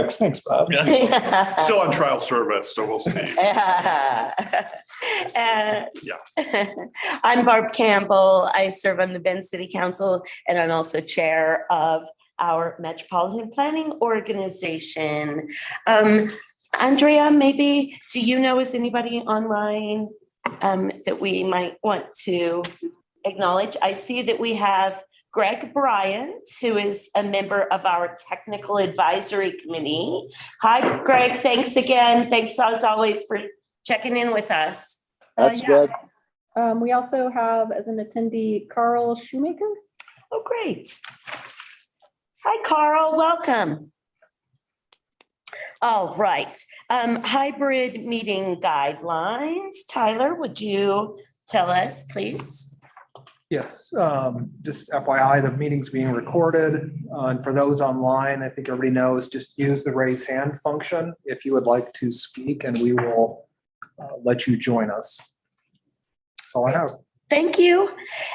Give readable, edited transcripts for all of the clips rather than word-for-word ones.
Perfect. Thanks, Bob. Yeah. Still on trial service, so we'll see. I'm Barb Campbell. I serve on the Bend City Council, and I'm also chair of our Metropolitan Planning Organization. Andrea, maybe, do you know, is anybody online that we might want to acknowledge? I see that we have Greg Bryant, who is a member of our Technical Advisory Committee. Hi, Greg. Thanks again. Thanks as always for checking in with us. That's good. We also have as an attendee, Carl Shoemaker. Oh, great. Hi, Carl. Welcome. All right. Hybrid meeting guidelines. Tyler, would you tell us, please? Yes, just FYI, the meeting's being recorded. And for those online, I think everybody knows, just use the raise hand function if you would like to speak, and we will let you join us. That's all I have. Thank you.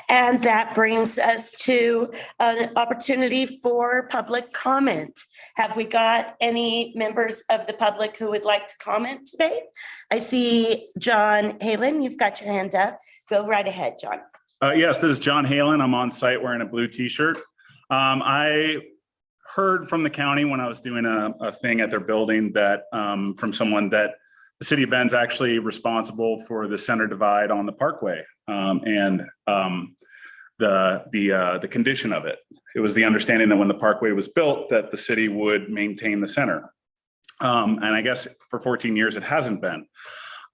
And that brings us to an opportunity for public comment. Have we got any members of the public who would like to comment today? I see John Halen, you've got your hand up. Go right ahead, John. Yes, this is John Halen. I'm on site wearing a blue t-shirt. I heard from the county when I was doing a thing at their building that from someone that the city of Bend's actually responsible for the center divide on the parkway and the condition of it. It was the understanding that when the parkway was built that the city would maintain the center. And I guess for 14 years it hasn't been.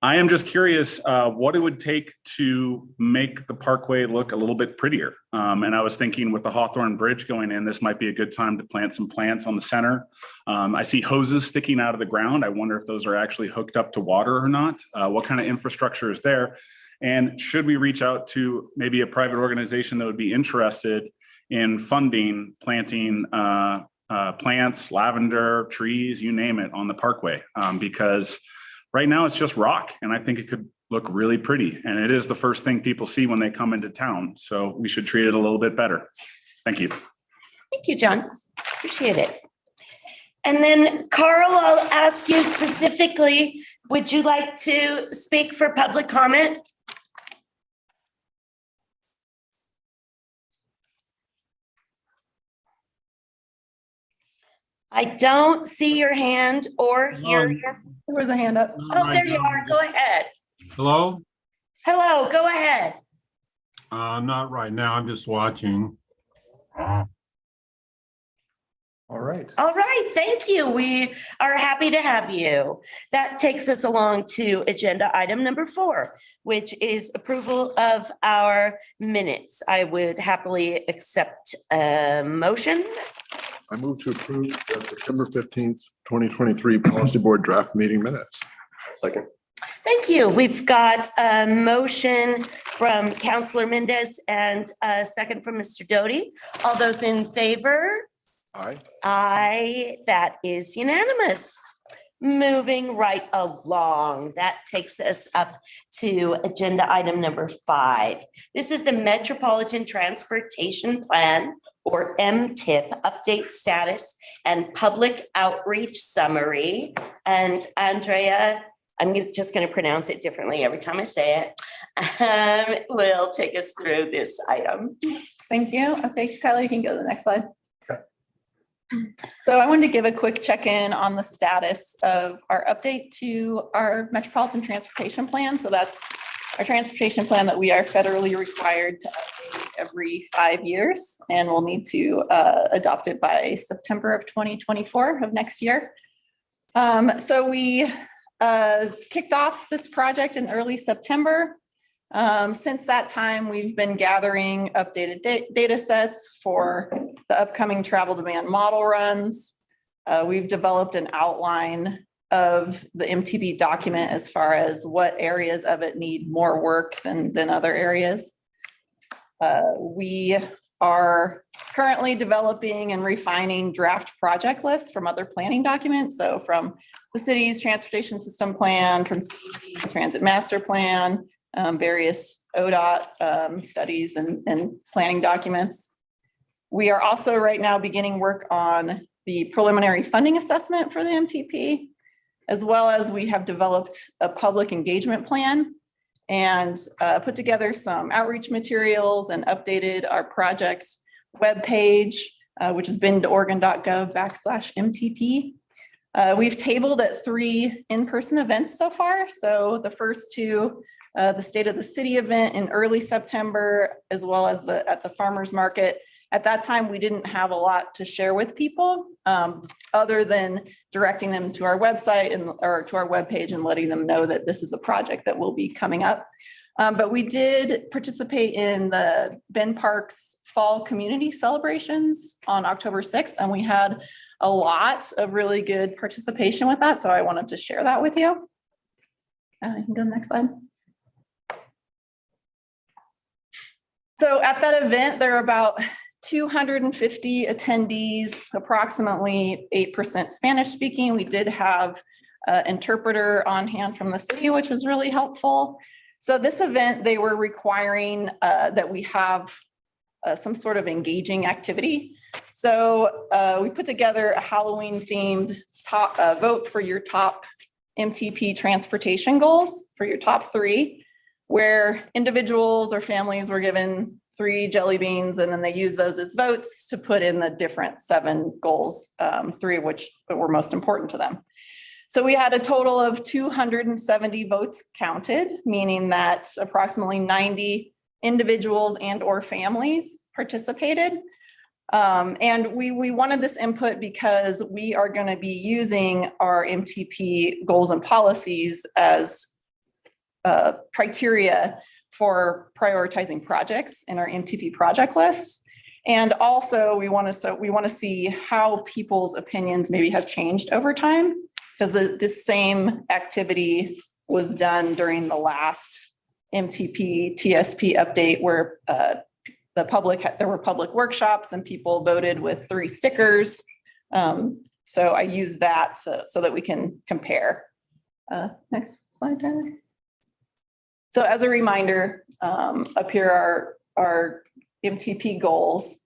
I am just curious what it would take to make the parkway look a little bit prettier. And I was thinking with the Hawthorne Bridge going in, this might be a good time to plant some plants on the center. I see hoses sticking out of the ground. I wonder if those are actually hooked up to water or not. What kind of infrastructure is there? And should we reach out to maybe a private organization that would be interested in funding planting plants, lavender, trees, you name it, on the parkway? Because right now it's just rock, and I think it could look really pretty. And it is the first thing people see when they come into town. So we should treat it a little bit better. Thank you. Thank you, John. Appreciate it. And then Carl, I'll ask you specifically, would you like to speak for public comment? I don't see your hand or hear your. There was a hand up. Oh, there you are. Go ahead. Hello? Hello, go ahead. Not right now. I'm just watching. All right. All right, thank you. We are happy to have you. That takes us along to agenda item number 4, which is approval of our minutes. I would happily accept a motion. I move to approve the September 15th, 2023 Policy Board draft meeting minutes. Second. Thank you. We've got a motion from Councilor Mendez and a second from Mr. Doty. All those in favor? Aye. Aye, that is unanimous. Moving right along, that takes us up to agenda item number 5. This is the Metropolitan Transportation Plan, or MTIP, update status and public outreach summary. And Andrea, I'm just going to pronounce it differently every time I say it, will take us through this item. Thank you. Okay, Tyler, you can go to the next slide. So I wanted to give a quick check-in on the status of our update to our Metropolitan Transportation Plan. So that's our transportation plan that we are federally required to update every 5 years, and we'll need to adopt it by September of 2024 of next year. So we kicked off this project in early September. Since that time, we've been gathering updated data sets for the upcoming travel demand model runs. We've developed an outline of the MTB document as far as what areas of it need more work than other areas. We are currently developing and refining draft project lists from other planning documents. So from the city's transportation system plan, from CEC's transit master plan, various ODOT studies and planning documents. We are also right now beginning work on the preliminary funding assessment for the MTP, as well as we have developed a public engagement plan and put together some outreach materials and updated our project's webpage, which is bend.oregon.gov/MTP. We've tabled at 3 in-person events so far. So the first 2, the State of the City event in early September, as well as at the farmers market. At that time, we didn't have a lot to share with people other than directing them to our website or to our webpage and letting them know that this is a project that will be coming up. But we did participate in the Bend Park's fall community celebrations on October 6th, and we had a lot of really good participation with that. So I wanted to share that with you. You can go to the next slide. So at that event, there are about 250 attendees, approximately 8% Spanish speaking. We did have an interpreter on hand from the city, which was really helpful. So this event, they were requiring that we have some sort of engaging activity. So we put together a Halloween themed vote for your top MTP transportation goals for your top 3, where individuals or families were given 3 jelly beans, and then they use those as votes to put in the different 7 goals, 3 of which were most important to them. So we had a total of 270 votes counted, meaning that approximately 90 individuals and or families participated. And we wanted this input because we are going to be using our MTP goals and policies as criteria for prioritizing projects in our MTP project list. And also we want to see how people's opinions maybe have changed over time, because this same activity was done during the last MTP TSP update where there were public workshops and people voted with 3 stickers. So I use that so that we can compare. Next slide, Tyler. So as a reminder, up here are our MTP goals.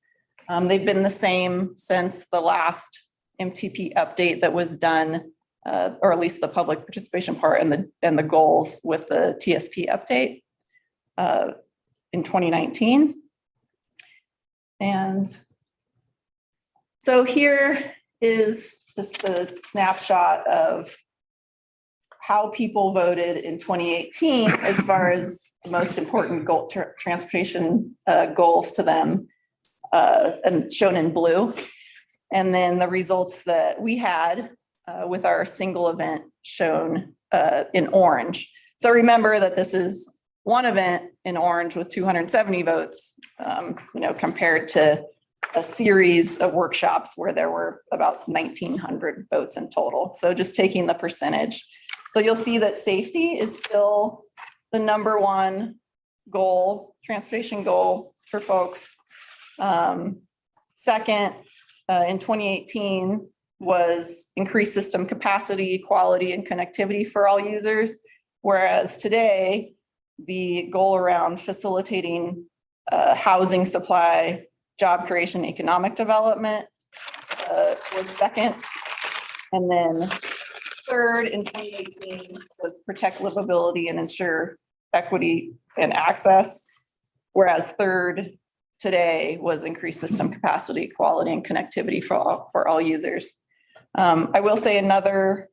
They've been the same since the last MTP update that was done, or at least the public participation part and the goals with the TSP update in 2019. And so here is just a snapshot of how people voted in 2018 as far as the most important goal, transportation goals to them, and shown in blue. And then the results that we had with our single event shown in orange. So remember that this is one event in orange with 270 votes, compared to a series of workshops where there were about 1,900 votes in total. So just taking the percentage. So you'll see that safety is still the #1 goal, transportation goal for folks. Second, in 2018 was increased system capacity, quality, and connectivity for all users. Whereas today, the goal around facilitating housing supply, job creation, economic development was second. And then third in 2018 was protect livability and ensure equity and access. Whereas third today was increased system capacity, quality, and connectivity for all users. I will say another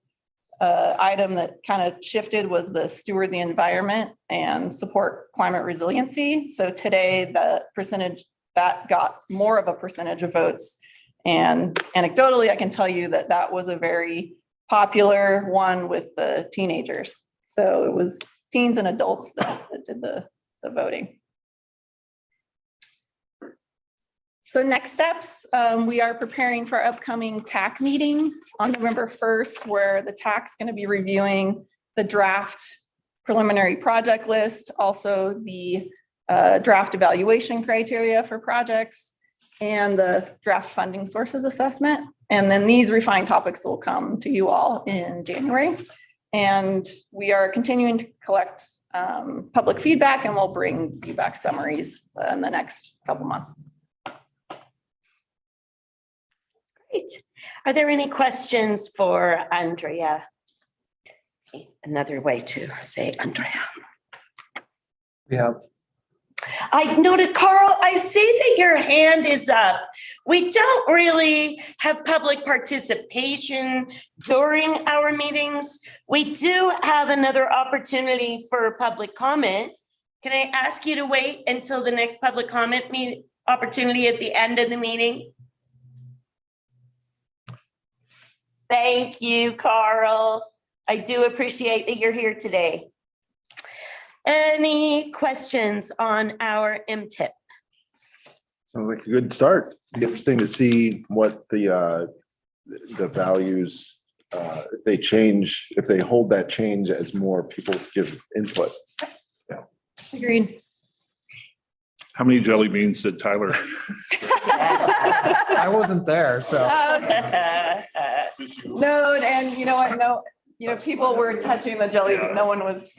item that kind of shifted was the steward the environment and support climate resiliency. So today the percentage that got more of a percentage of votes. And anecdotally, I can tell you that that was a very popular one with the teenagers. So it was teens and adults that did the voting. So next steps, we are preparing for our upcoming TAC meeting on November 1st, where the TAC's going to be reviewing the draft preliminary project list, also the draft evaluation criteria for projects, and the draft funding sources assessment. And then these refined topics will come to you all in January. And we are continuing to collect public feedback, and we'll bring feedback summaries in the next couple months. Great. Are there any questions for Andrea? See, another way to say Andrea. We have, I noted, Carl, I see that your hand is up. We don't really have public participation during our meetings. We do have another opportunity for public comment. Can I ask you to wait until the next public comment opportunity at the end of the meeting? Thank you, Carl. I do appreciate that you're here today. Any questions on our MTIP? Sounds like a good start. Interesting to see what the values, if they change, if they hold that change as more people give input. Agreed. How many jelly beans did Tyler? I wasn't there, so. No, and you know what? No, people were touching the jelly. No one was,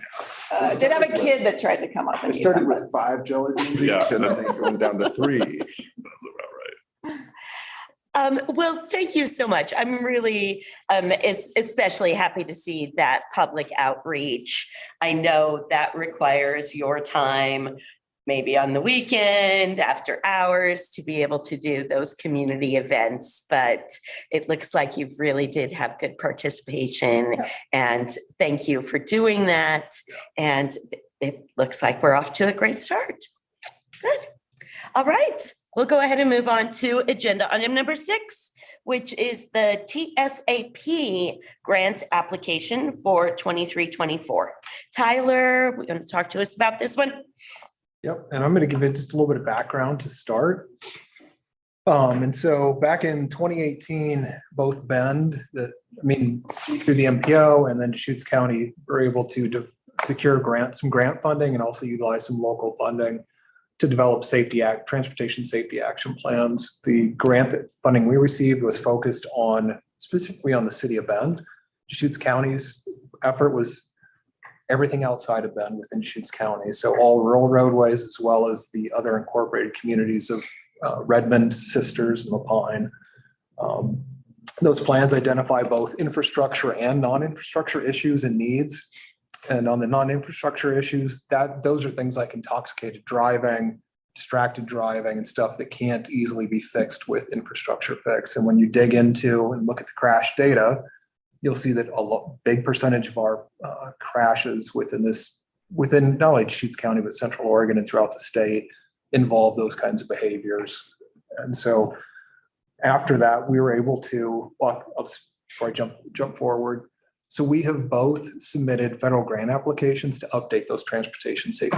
did have a kid that tried to come up I and eat started them, with 5 jelly beans each Yeah. and then going down to 3. Sounds about right. Well, thank you so much. I'm really especially happy to see that public outreach. I know that requires your time, maybe on the weekend, after hours, to be able to do those community events. But it looks like you really did have good participation. And thank you for doing that. And it looks like we're off to a great start. Good. All right. We'll go ahead and move on to agenda item number 6, which is the TSAP grant application for 23-24. Tyler, we're going to talk to us about this one. Yep, and I'm going to give it just a little bit of background to start. And so back in 2018, both Bend, through the MPO and then Deschutes County were able to secure some grant funding and also utilize some local funding to develop transportation safety action plans. The grant funding we received was focused specifically on the city of Bend. Deschutes County's effort was everything outside of Bend within Deschutes County. So all rural roadways, as well as the other incorporated communities of Redmond, Sisters, and Lapine. Those plans identify both infrastructure and non-infrastructure issues and needs. And on the non-infrastructure issues, those are things like intoxicated driving, distracted driving, and stuff that can't easily be fixed with infrastructure fix. And when you dig into and look at the crash data, you'll see that big percentage of our crashes within not only Deschutes County, but Central Oregon and throughout the state involve those kinds of behaviors. And so after that, we were able to, before I jump forward, so we have both submitted federal grant applications to update those transportation safety.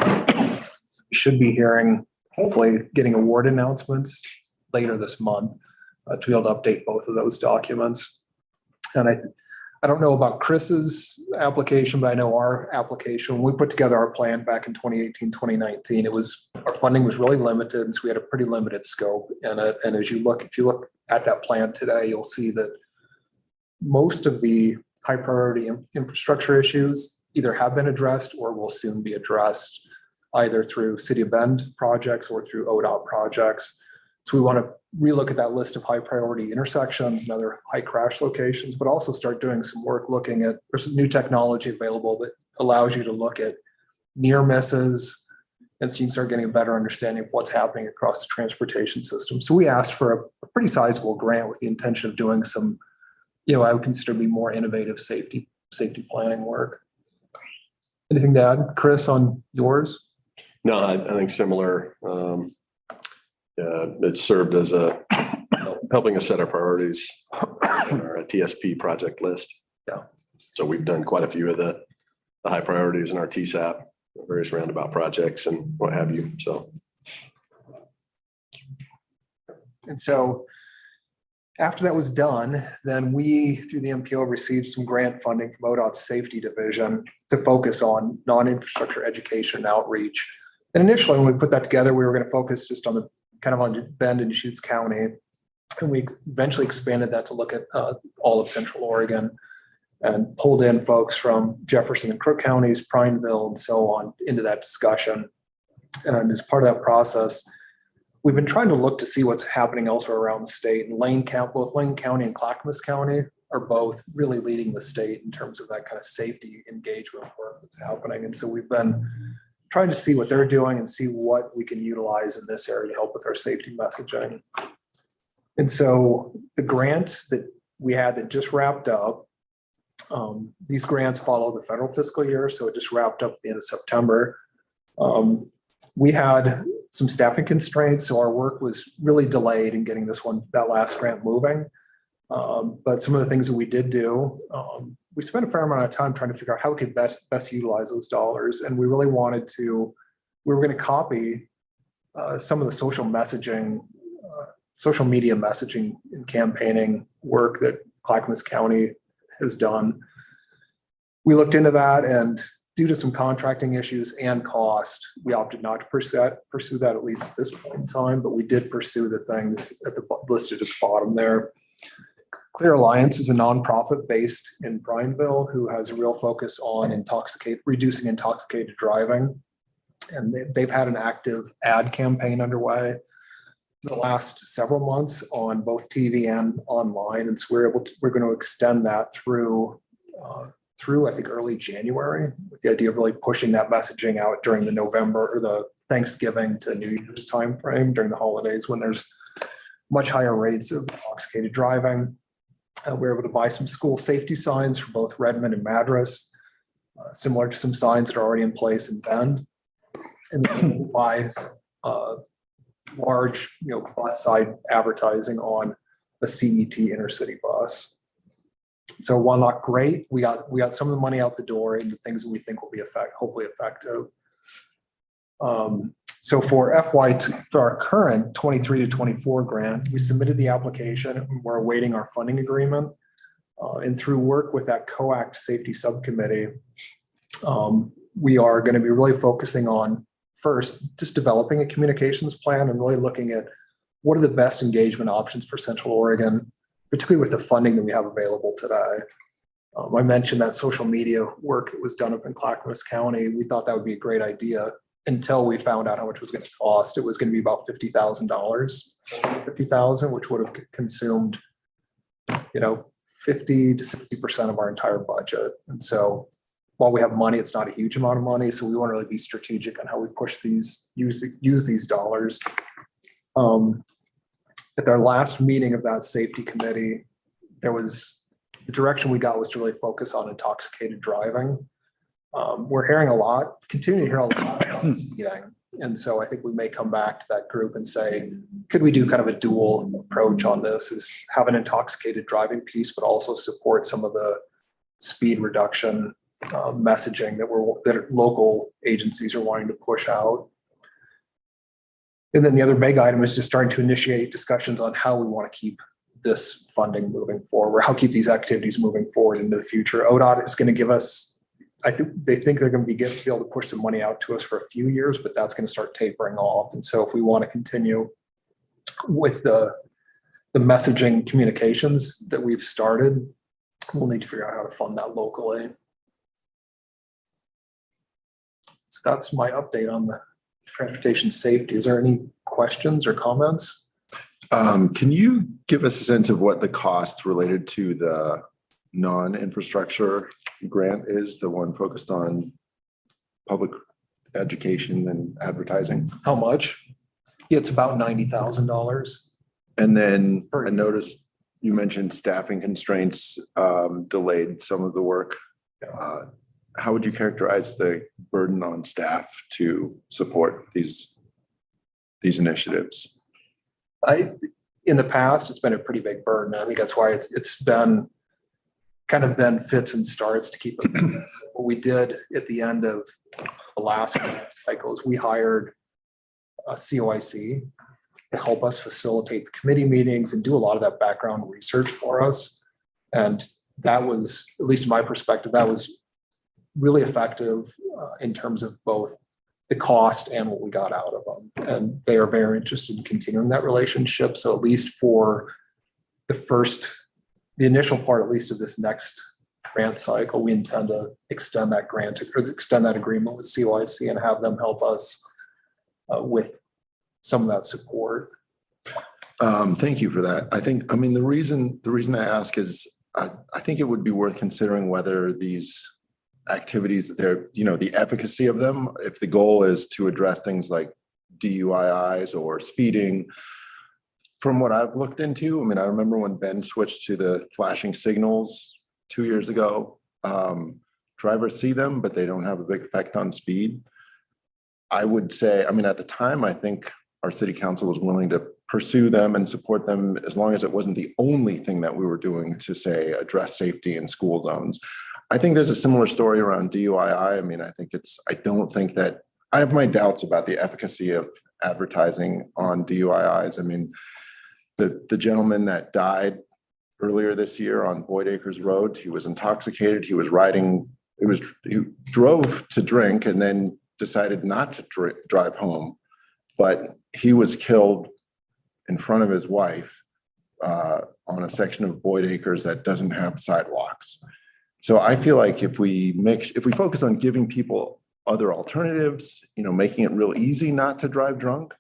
We should be hearing, hopefully getting award announcements later this month to be able to update both of those documents. And I don't know about Chris's application, but I know our application, when we put together our plan back in 2018, 2019, our funding was really limited. And so we had a pretty limited scope. And if you look at that plan today, you'll see that most of the high priority infrastructure issues either have been addressed or will soon be addressed either through City of Bend projects or through ODOT projects. So we want to relook at that list of high priority intersections and other high crash locations, but also start doing some work looking at, there's some new technology available that allows you to look at near misses. And so you can start getting a better understanding of what's happening across the transportation system. So we asked for a pretty sizable grant with the intention of doing some, I would consider to be more innovative safety planning work. Anything to add, Chris, on yours? No, I think similar. It served as helping us set our priorities on our TSP project list. Yeah. So we've done quite a few of the high priorities in our TSAP, various roundabout projects and what have you. So. And so after that was done, then we, through the MPO, received some grant funding from ODOT's safety division to focus on non-infrastructure education and outreach. And initially, when we put that together, we were going to focus just on on Bend and Deschutes County. And we eventually expanded that to look at all of Central Oregon and pulled in folks from Jefferson and Crook counties, Prineville, and so on into that discussion. And as part of that process, we've been trying to look to see what's happening elsewhere around the state. And both Lane County and Clackamas County are both really leading the state in terms of that kind of safety engagement work that's happening. And so we've been trying to see what they're doing and see what we can utilize in this area to help with our safety messaging. And so the grant that we had that just wrapped up, these grants follow the federal fiscal year, so it just wrapped up at the end of September. We had some staffing constraints, so our work was really delayed in getting that last grant moving. But some of the things that we did do, we spent a fair amount of time trying to figure out how we could best utilize those dollars. And we really we were going to copy some of the social media messaging and campaigning work that Clackamas County has done. We looked into that, and due to some contracting issues and cost, we opted not to pursue that at least at this point in time, but we did pursue the things listed at the bottom there. Clear Alliance is a nonprofit based in Prineville who has a real focus on reducing intoxicated driving. And they've had an active ad campaign underway the last several months on both TV and online. And so we're going to extend that through I think early January, with the idea of really pushing that messaging out during the November or the Thanksgiving to New Year's timeframe during the holidays when there's much higher rates of intoxicated driving. We were able to buy some school safety signs for both Redmond and Madras, similar to some signs that are already in place in Bend. And then buy large, bus side advertising on a CET intercity bus. So while not great, we got some of the money out the door into things that we think will be hopefully effective. So for our current 23 to 24 grant, we submitted the application and we're awaiting our funding agreement. And through work with that COACT safety subcommittee, we are going to be really focusing on first, just developing a communications plan and really looking at what are the best engagement options for Central Oregon, particularly with the funding that we have available today. I mentioned that social media work that was done up in Clackamas County. We thought that would be a great idea until we found out how much it was going to cost. It was going to be about $50,000, which would have consumed, 50 to 60% of our entire budget. And so while we have money, it's not a huge amount of money. So we want to really be strategic on how we use these dollars. At our last meeting of that safety committee, the direction we got was to really focus on intoxicated driving. We're continuing to hear a lot about speeding. And so I think we may come back to that group and say, could we do kind of a dual approach on this, is have an intoxicated driving piece, but also support some of the speed reduction messaging that local agencies are wanting to push out. And then the other big item is just starting to initiate discussions on how we want to keep this funding moving forward, how keep these activities moving forward into the future. ODOT is going to give us, I think they think they're going to be able to push some money out to us for a few years, but that's going to start tapering off. And so if we want to continue with the messaging communications that we've started, we'll need to figure out how to fund that locally. So that's my update on the transportation safety. Is there any questions or comments? Can you give us a sense of what the cost related to the non-infrastructure grant is, the one focused on public education and advertising? How much? Yeah, it's about $90,000. And then I noticed you mentioned staffing constraints delayed some of the work. How would you characterize the burden on staff to support these initiatives? In the past, it's been a pretty big burden. I think that's why it's been fits and starts to keep it. What we did at the end of the last cycle is we hired a COIC to help us facilitate the committee meetings and do a lot of that background research for us. And that was, at least in my perspective, that was really effective in terms of both the cost and what we got out of them. And they are very interested in continuing that relationship. So at least for the initial part, at least of this next grant cycle, we intend to extend that grant or extend that agreement with COIC and have them help us with some of that support. Thank you for that. I mean, the reason I ask is I think it would be worth considering whether these activities, the efficacy of them, if the goal is to address things like DUIs or speeding. From what I've looked into, I mean, I remember when Ben switched to the flashing signals 2 years ago, drivers see them, but they don't have a big effect on speed. I would say, I mean, at the time, I think our city council was willing to pursue them and support them as long as it wasn't the only thing that we were doing to, say, address safety in school zones. I think there's a similar story around DUI. I mean, I don't think that, I have my doubts about the efficacy of advertising on DUIs. I mean, the gentleman that died earlier this year on Boyd Acres Road, he was intoxicated. He drove to drink and then decided not to drive home, but he was killed in front of his wife on a section of Boyd Acres that doesn't have sidewalks. So I feel like if we focus on giving people other alternatives, making it real easy not to drive drunk,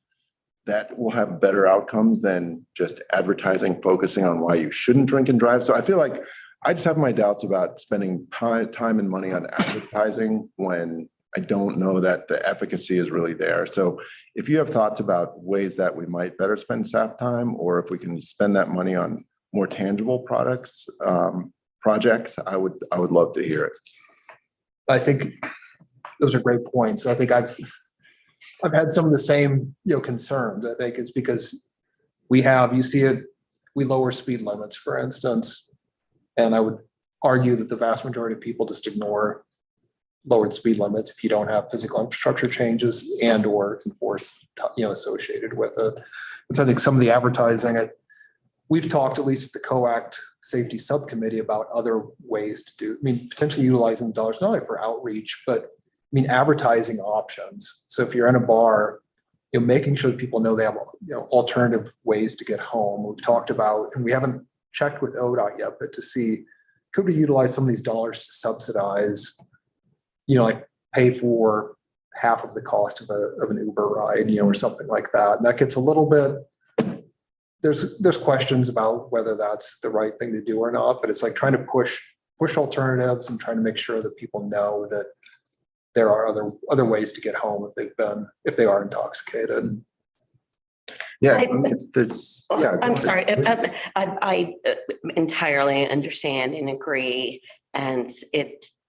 that will have better outcomes than just advertising, focusing on why you shouldn't drink and drive. So I feel like I just have my doubts about spending time and money on advertising when I don't know that the efficacy is really there. So if you have thoughts about ways that we might better spend staff time, or if we can spend that money on more tangible projects, I would love to hear it. I think those are great points. I think I've had some of the same, concerns. I think it's because we lower speed limits, for instance, and I would argue that the vast majority of people just ignore lowered speed limits if you don't have physical infrastructure changes and or enforced, associated with it. And so I think some of the advertising, we've talked, at least at the COACT Safety Subcommittee, about other ways to do, potentially utilizing the dollars, not only for outreach, but advertising options. So if you're in a bar, making sure that people know they have, alternative ways to get home. We've talked about, and we haven't checked with ODOT yet, but to see, could we utilize some of these dollars to subsidize, like pay for half of the cost of an Uber ride, or something like that. And that gets a little bit, there's questions about whether that's the right thing to do or not, but it's like trying to push alternatives and trying to make sure that people know that there are other ways to get home if they are intoxicated. Yeah, I'm sorry. I entirely understand and agree. And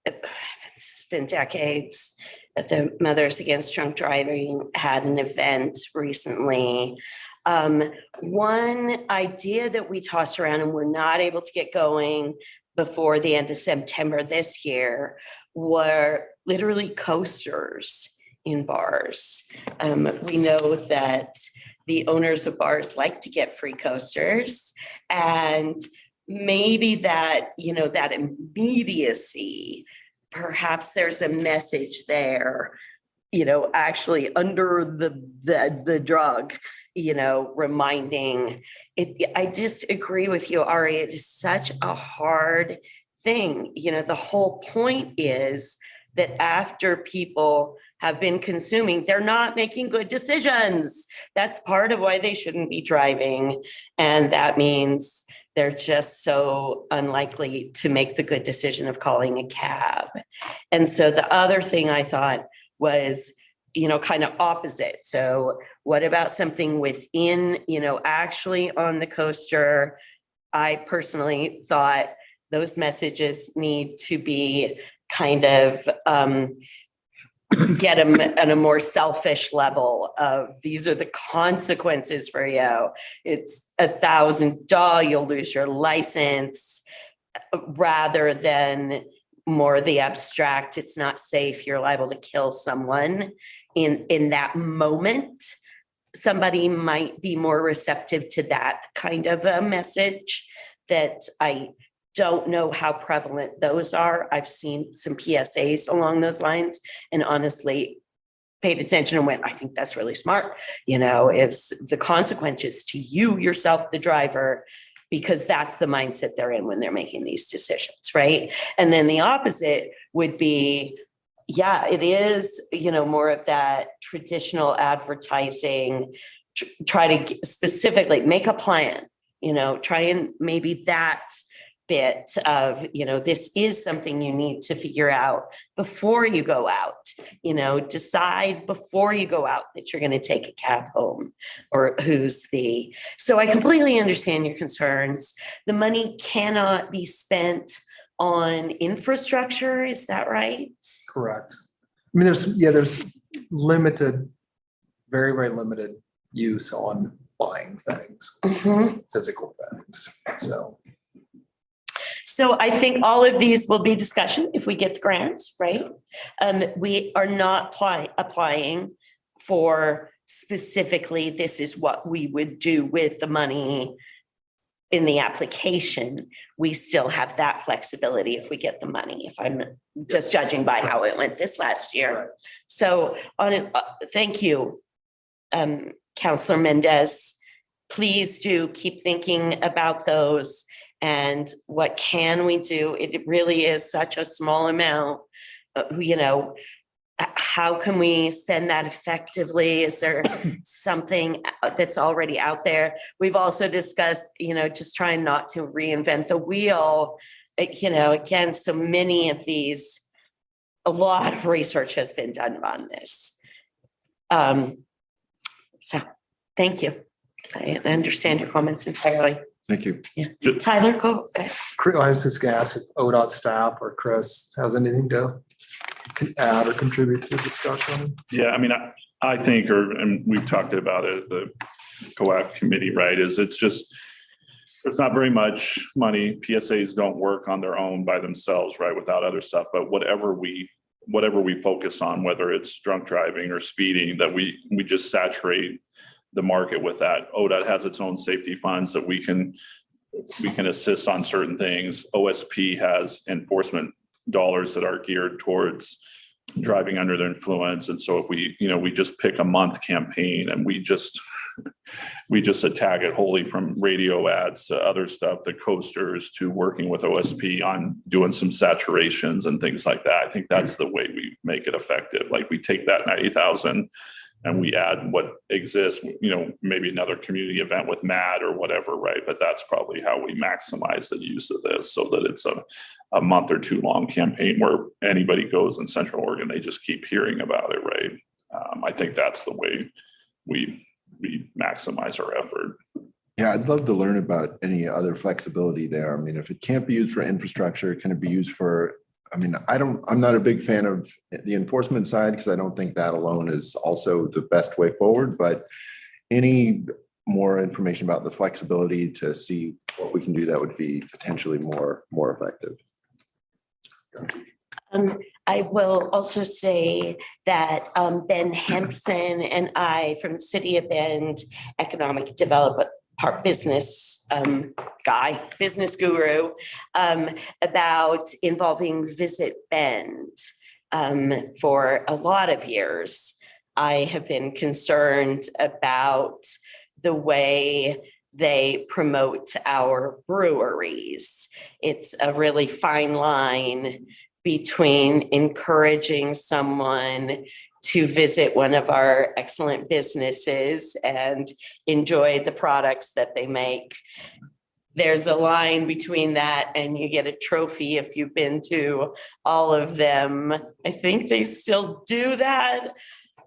it's been decades. The Mothers Against Drunk Driving had an event recently. One idea that we tossed around and we're not able to get going before the end of September this year were literally coasters in bars. We know that the owners of bars like to get free coasters, and maybe that, that immediacy, perhaps there's a message there, actually under the drug, reminding it. I just agree with you, Ari. It is such a hard thing. The whole point is that after people have been consuming, they're not making good decisions. That's part of why they shouldn't be driving. And that means they're just so unlikely to make the good decision of calling a cab. And so the other thing I thought was, kind of opposite. So what about something within, actually on the coaster? I personally thought those messages need to be kind of get them at a more selfish level of, these are the consequences for you. It's $1,000, you'll lose your license, rather than more the abstract, it's not safe, you're liable to kill someone. In that moment, somebody might be more receptive to that kind of a message. That I don't know how prevalent those are. I've seen some PSAs along those lines and honestly paid attention and went, I think that's really smart. It's the consequences to you yourself, the driver, because that's the mindset they're in when they're making these decisions, right? And then the opposite would be, yeah, it is, more of that traditional advertising, try to specifically make a plan, try and maybe that bit of, this is something you need to figure out before you go out, decide before you go out that you're going to take a cab home or so I completely understand your concerns. The money cannot be spent on infrastructure. Is that right? Correct. I mean, there's limited, very, very limited use on buying things, physical things. So I think all of these will be discussion if we get the grant, right? We are not applying for specifically, this is what we would do with the money in the application. We still have that flexibility if we get the money, if I'm just judging by how it went this last year. Right. So thank you, Councillor Mendez. Please do keep thinking about those. And what can we do? It really is such a small amount. How can we spend that effectively? Is there something that's already out there? We've also discussed, just trying not to reinvent the wheel. Again, so many of these, a lot of research has been done on this. So thank you. I understand your comments entirely. Thank you. Yeah. Tyler, go. I was just gonna ask if ODOT staff or Chris has anything to add or contribute to the discussion. Yeah, I mean, I think, and we've talked about it, the COAC committee, right, it's not very much money. PSAs don't work on their own by themselves, right, without other stuff, but whatever we focus on, whether it's drunk driving or speeding, that we just saturate the market with that. ODOT has its own safety funds that we can assist on certain things. OSP has enforcement dollars that are geared towards driving under the influence. And so if we just pick a month campaign and we just attack it wholly, from radio ads to other stuff, the coasters, to working with OSP on doing some saturations and things like that. I think that's the way we make it effective. Like, we take that 90,000 and we add what exists, maybe another community event with MAD or whatever, right? But that's probably how we maximize the use of this, so that it's a month or two long campaign where anybody goes in Central Oregon, they just keep hearing about it, right? I think that's the way we maximize our effort. Yeah, I'd love to learn about any other flexibility there. I mean, if it can't be used for infrastructure, can it be used for, I'm not a big fan of the enforcement side, because I don't think that alone is also the best way forward, but any more information about the flexibility to see what we can do that would be potentially more effective. I will also say that Ben Hampson and I, from the City of Bend, economic development business business guru, about involving Visit Bend for a lot of years. I have been concerned about the way they promote our breweries. It's a really fine line between encouraging someone to visit one of our excellent businesses and enjoy the products that they make. There's a line between that and you get a trophy if you've been to all of them. I think they still do that.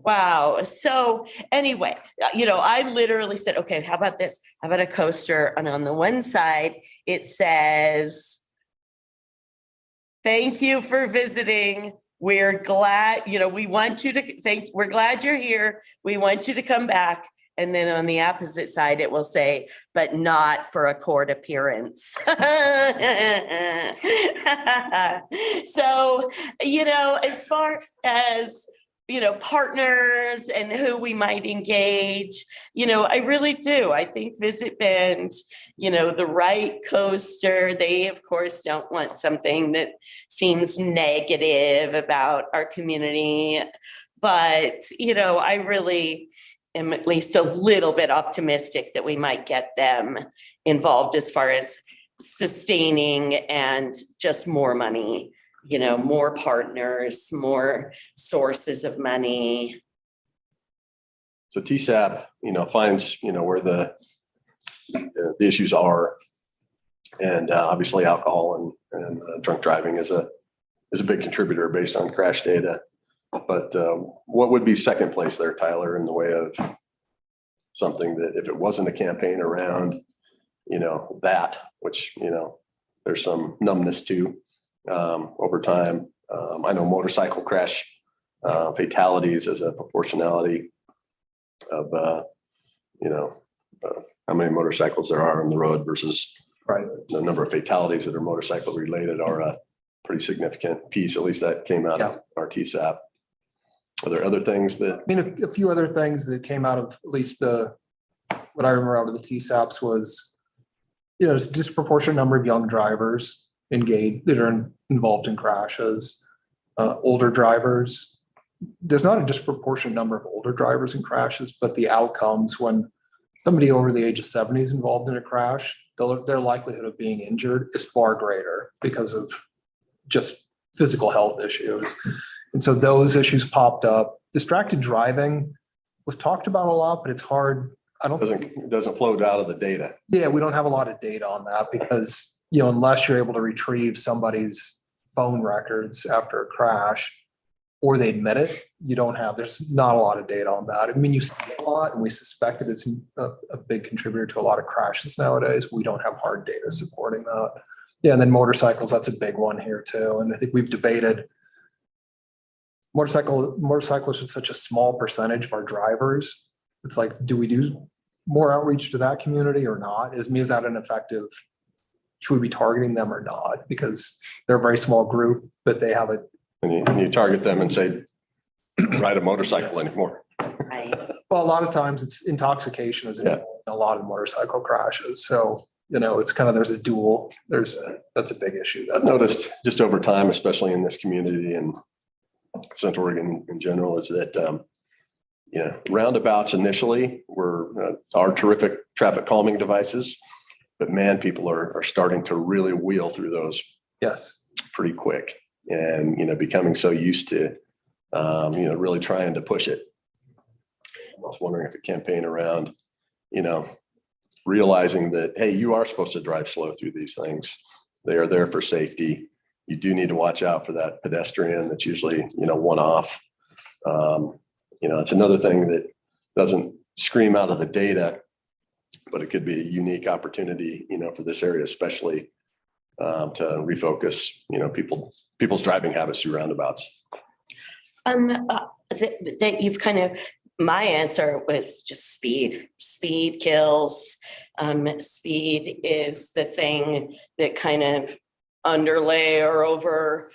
Wow. So anyway, I literally said, okay, how about this? How about a coaster? And on the one side, it says, thank you for visiting. We're glad, we want you to we're glad you're here. We want you to come back. And then on the opposite side, it will say, but not for a court appearance. So, as far as, partners and who we might engage, I really do. I think Visit Bend, the right coaster, they of course don't want something that seems negative about our community. But, I really am at least a little bit optimistic that we might get them involved as far as sustaining and just more money, more partners, more sources of money. So TSAP, finds, where the issues are. And obviously alcohol and drunk driving is a big contributor based on crash data. But what would be second place there, Tyler, in the way of something that if it wasn't a campaign around, that, which, there's some numbness to over time. I know motorcycle crash fatalities as a proportionality of, how many motorcycles there are on the road versus the number of fatalities that are motorcycle related are a pretty significant piece. At least that came out of our TSAP. Are there other things that? I mean, a few other things that came out of at least what I remember out of the TSAPs was, there's a disproportionate number of young drivers engaged that are involved in crashes. Older drivers, there's not a disproportionate number of older drivers in crashes, but the outcomes when somebody over the age of 70 is involved in a crash, their likelihood of being injured is far greater because of just physical health issues. And so those issues popped up. Distracted driving was talked about a lot, but it's hard. It doesn't flow out of the data. Yeah, we don't have a lot of data on that because, unless you're able to retrieve somebody's phone records after a crash or they admit it, there's not a lot of data on that. I mean, you see a lot and we suspect that it's a big contributor to a lot of crashes nowadays. We don't have hard data supporting that. Yeah, and then motorcycles, that's a big one here too. And I think we've debated motorcyclists is such a small percentage of our drivers. It's like, do we do more outreach to that community or not? Is that an effective, should we be targeting them or not? Because they're a very small group, but they have And you target them and say, ride a motorcycle anymore. Right. Well, a lot of times it's intoxication is in a lot of motorcycle crashes. So, it's kind of, that's a big issue. I've noticed just over time, especially in this community and Central Oregon in general, is that, roundabouts initially are terrific traffic calming devices, but man, people are starting to really wheel through those pretty quick and, becoming so used to, really trying to push it. I was wondering if a campaign around, realizing that, hey, you are supposed to drive slow through these things. They are there for safety. You do need to watch out for that pedestrian that's usually, one off. It's another thing that doesn't scream out of the data, but it could be a unique opportunity, for this area, especially to refocus, people's driving habits through roundabouts. That you've kind of, my answer was just speed. Speed kills. Speed is the thing that kind of underlay or over,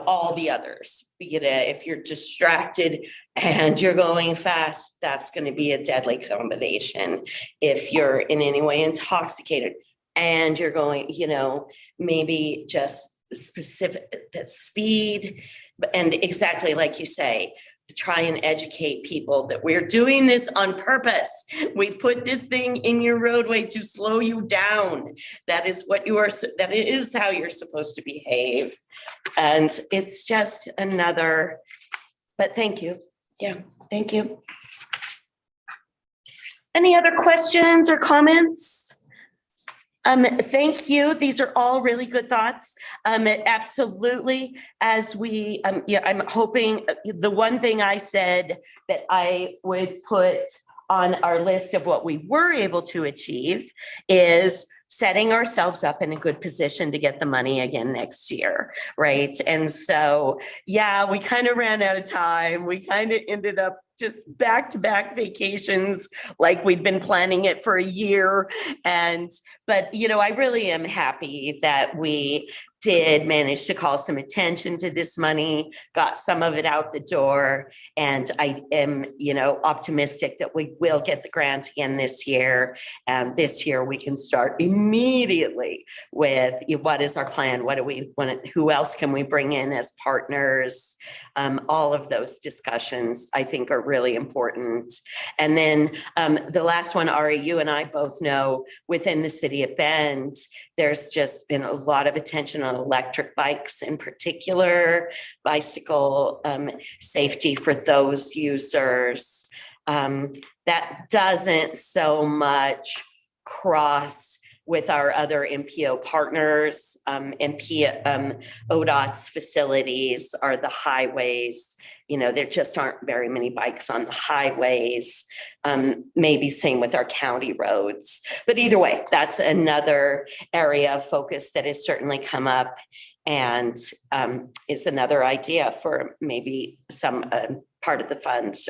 all the others. If you're distracted and you're going fast, that's going to be a deadly combination. If you're in any way intoxicated and you're going, maybe just specific that speed, and exactly like you say, try and educate people that we're doing this on purpose. We've put this thing in your roadway to slow you down. That is that is how you're supposed to behave. And it's just another, but thank you. Yeah, thank you. Any other questions or comments? Thank you. These are all really good thoughts. Absolutely. As we, I'm hoping the one thing I said that I would put on our list of what we were able to achieve is setting ourselves up in a good position to get the money again next year, right? And so, yeah, we kind of ran out of time. We kind of ended up just back-to-back vacations like we'd been planning it for a year. But I really am happy that we did manage to call some attention to this money, got some of it out the door. And I am, optimistic that we will get the grant again this year. And this year we can start immediately with what is our plan? What do we want? Who else can we bring in as partners? All of those discussions I think are really important. And then the last one, Ari, you and I both know within the city of Bend, there's just been a lot of attention on electric bikes in particular, bicycle safety for those users. That doesn't so much cross with our other MPO partners. ODOT's facilities are the highways. You know, there just aren't very many bikes on the highways. Maybe same with our county roads. But either way, that's another area of focus that has certainly come up and is another idea for maybe some part of the funds.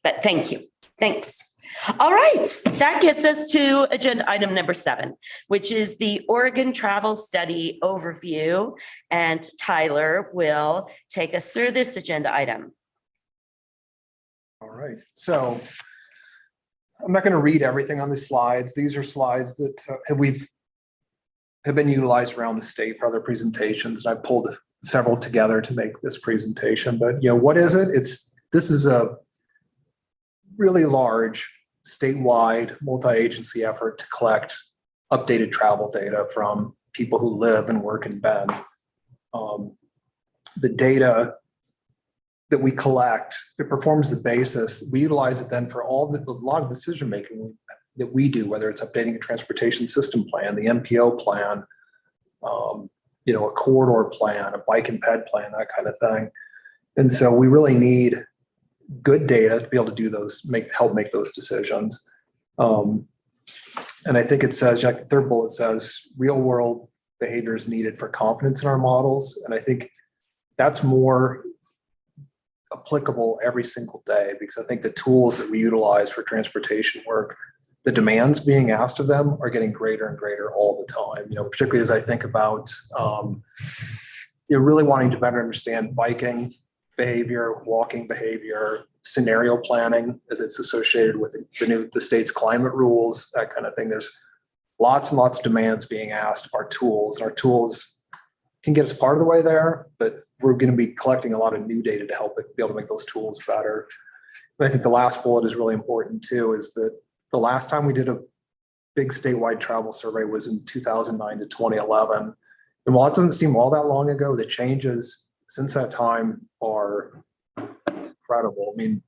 But thank you. Thanks. All right, that gets us to agenda item number 7, which is the Oregon Travel Study Overview. And Tyler will take us through this agenda item. All right, so I'm not going to read everything on the slides. These are slides that have been utilized around the state for other presentations. And I pulled several together to make this presentation. But you know, what is it? This is a really large statewide multi-agency effort to collect updated travel data from people who live and work in Bend. The data that we collect, it performs the basis. We utilize it then for a lot of decision making that we do, whether it's updating a transportation system plan, the MPO plan, you know, a corridor plan, a bike and ped plan, that kind of thing. And so we really need good data to be able to do those, help make those decisions. And I think it says, like the third bullet says, real world behavior is needed for confidence in our models. And I think that's more applicable every single day, because I think the tools that we utilize for transportation work, the demands being asked of them are getting greater and greater all the time. You know, particularly as I think about, you're really wanting to better understand biking behavior, walking behavior, scenario planning as it's associated with the state's climate rules, that kind of thing. There's lots and lots of demands being asked of our tools. And our tools can get us part of the way there, but we're going to be collecting a lot of new data to help be able to make those tools better. And I think the last bullet is really important too, is that the last time we did a big statewide travel survey was in 2009 to 2011. And while it doesn't seem all that long ago, the changes since that time are incredible. I mean,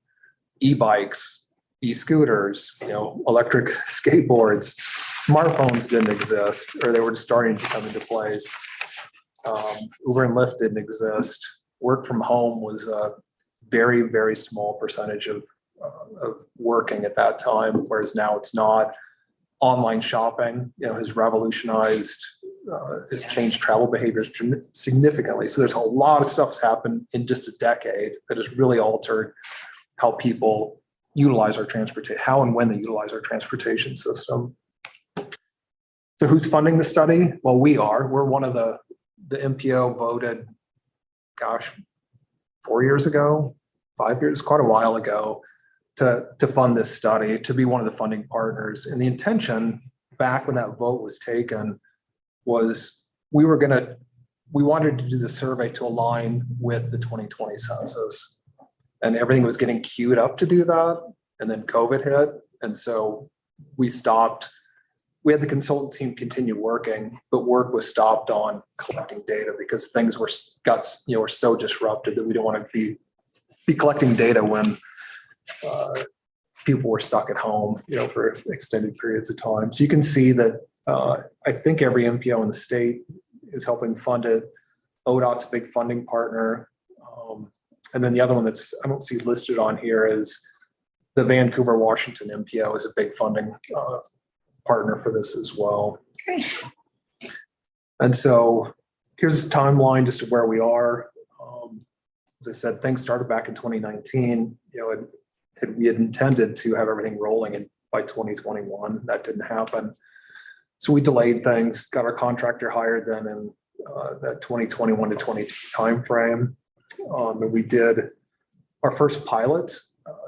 e-bikes, e-scooters, you know, electric skateboards, smartphones didn't exist, or they were just starting to come into place. Uber and Lyft didn't exist. Work from home was a very, very small percentage of working at that time, whereas now it's not. Online shopping, you know, has revolutionized, has changed travel behaviors significantly. So there's a lot of stuff's happened in just a decade that has really altered how people utilize our transportation, how and when they utilize our transportation system. So who's funding the study? Well, we are. We're one of the MPO voted, 4 years ago, 5 years, quite a while ago, to fund this study, to be one of the funding partners. And the intention back when that vote was taken was we wanted to do the survey to align with the 2020 census, and everything was getting queued up to do that. And then COVID hit. And so we stopped. We had the consultant team continue working, but work was stopped on collecting data because things were so disrupted that we don't want to be collecting data when people were stuck at home, you know, for extended periods of time. So you can see that I think every MPO in the state is helping fund it. ODOT's a big funding partner. And then the other one that's I don't see listed on here is the Vancouver, Washington MPO is a big funding partner for this as well. Great. And so here's this timeline just of where we are. As I said, things started back in 2019. You know, we had intended to have everything rolling by 2021. That didn't happen. So we delayed things, got our contractor hired then in that 2021 to 22 timeframe. And we did our first pilot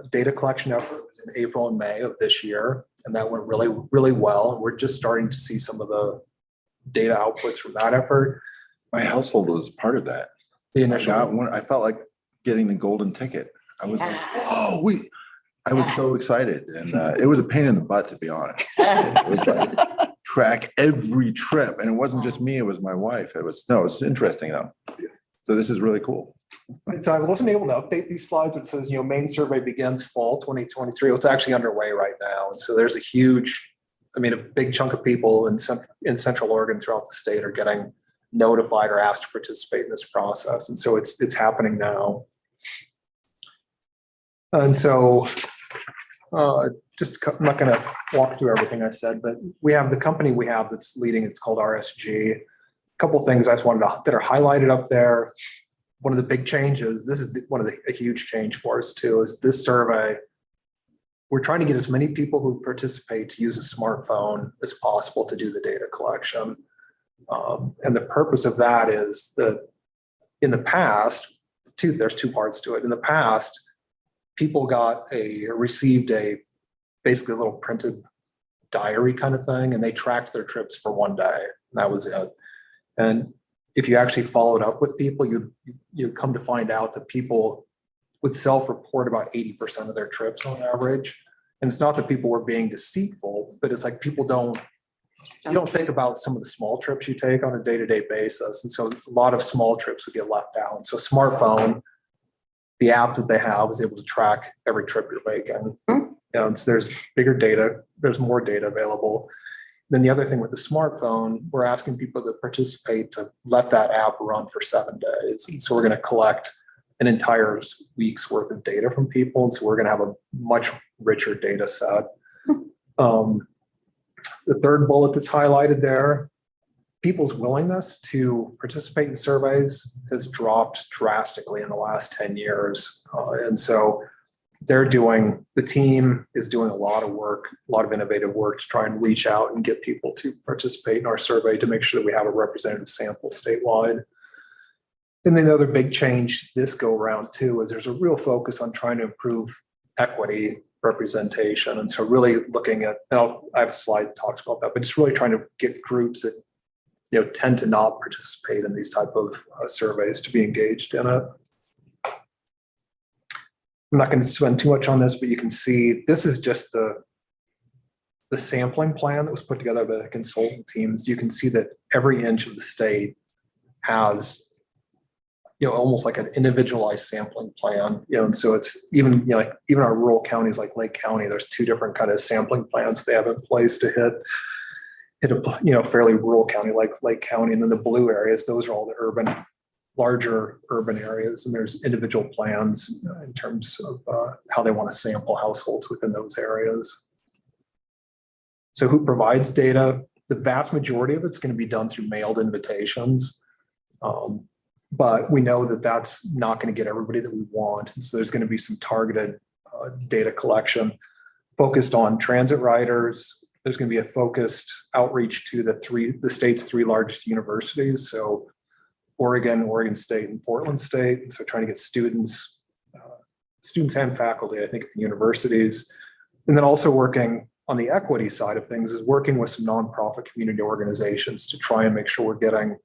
data collection effort was in April and May of this year. And that went really, really well. And we're just starting to see some of the data outputs from that effort. My household was part of that. The initial I felt like getting the golden ticket. I was like, oh, I was so excited. And it was a pain in the butt, to be honest. It was like track every trip. And it wasn't just me, it was my wife. It's interesting though. So this is really cool. So I wasn't able to update these slides. It says, main survey begins fall 2023. It's actually underway right now. And so there's a big chunk of people in Central Oregon throughout the state are getting notified or asked to participate in this process. And so it's happening now. And so I'm not going to walk through everything I said, but we have the company that's leading. It's called RSG. A couple of things I just wanted that are highlighted up there. One of the big changes, this is a huge change for us too, is this survey. We're trying to get as many people who participate to use a smartphone as possible to do the data collection. And the purpose of that is that in the past, there's two parts to it. In the past, people received basically a little printed diary kind of thing, and they tracked their trips for one day. That was it. And if you actually followed up with people, you'd come to find out that people would self-report about 80% of their trips on average. And it's not that people were being deceitful, but it's like you don't think about some of the small trips you take on a day-to-day basis. And so a lot of small trips would get left out. So smartphone, the app that they have, is able to track every trip you're making. So there's bigger data, there's more data available. Then the other thing with the smartphone, we're asking people to participate to let that app run for 7 days. And so we're going to collect an entire week's worth of data from people. And so we're going to have a much richer data set. The third bullet that's highlighted there, people's willingness to participate in surveys has dropped drastically in the last 10 years. And so the team is doing a lot of work, a lot of innovative work to try and reach out and get people to participate in our survey to make sure that we have a representative sample statewide. And then the other big change this go around too is there's a real focus on trying to improve equity representation. And so really looking at, I have a slide that talks about that, but just really trying to get groups that tend to not participate in these type of surveys to be engaged in it. I'm not going to spend too much on this, but you can see this is just the sampling plan that was put together by the consultant teams. You can see that every inch of the state has, almost like an individualized sampling plan. And so it's even, even our rural counties like Lake County, there's 2 different kind of sampling plans they have in place to hit a fairly rural county like Lake County. And then the blue areas, those are all the larger urban areas, and there's individual plans in terms of how they want to sample households within those areas. So who provides data? The vast majority of it's going to be done through mailed invitations. But we know that that's not going to get everybody that we want. And so there's going to be some targeted data collection focused on transit riders. There's going to be a focused outreach to the state's 3 largest universities. So Oregon State, and Portland State. And so trying to get students and faculty, I think, at the universities. And then also working on the equity side of things is working with some nonprofit community organizations to try and make sure we're getting